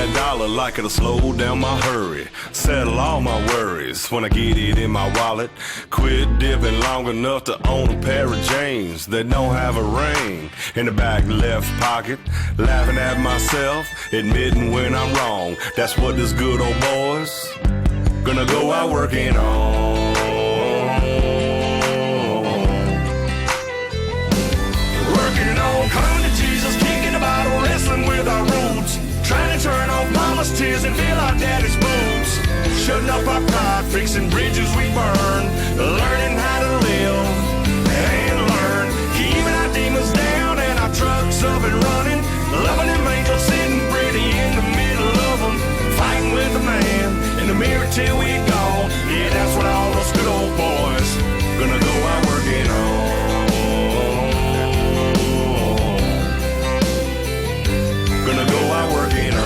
that dollar like it'll slow down my hurry. Settle all my worries when I get it in my wallet. Quit dipping long enough to own a pair of jeans that don't have a ring in the back left pocket. Laughing at myself, admitting when I'm wrong. That's what this good old boy's gonna go out working on. Working on, coming to Jesus, kicking the bottle, wrestling with our roots. Trying to turn off mama's tears and fill our daddy's boots. Shutting up our pride, fixing bridges we burn. Learning how to live and learn. Keeping our demons down and our trucks up and running. Loving them angels sitting pretty in the middle of them. Fighting with the man in the mirror till we gone. Yeah, that's what all those good old boys gonna go out working on. Gonna go out working on.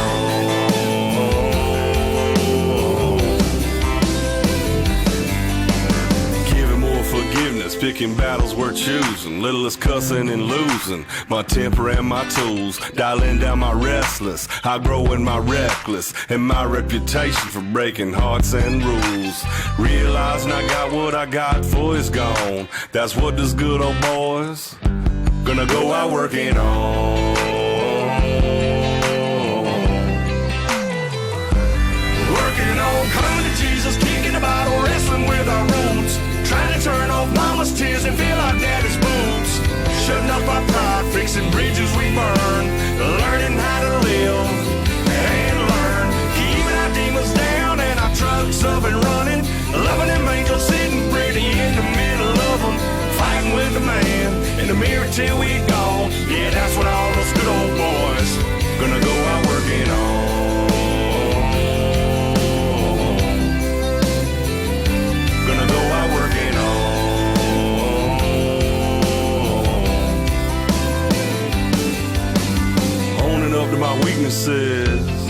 Giving more forgiveness, picking battles we're choosing. Littlest cussing and losing my temper and my tools. Dialing down my restless, outgrowing my reckless, and my reputation for breaking hearts and rules. Realizing I got what I got for is gone. That's what this good old boys gonna go out working on. Coming to Jesus, kicking the bottle, wrestling with our roots. Trying to turn off mama's tears and fill our daddy's boots. Shutting up our pride, fixing bridges we burn. Learning how to live and learn. Keeping our demons down and our trucks up and running. Loving them angels sitting pretty in the middle of them. Fighting with the man in the mirror till we gone. Yeah, that's what all those good old boys gonna go out working on. Gonna go out working on. Owning up to my weaknesses.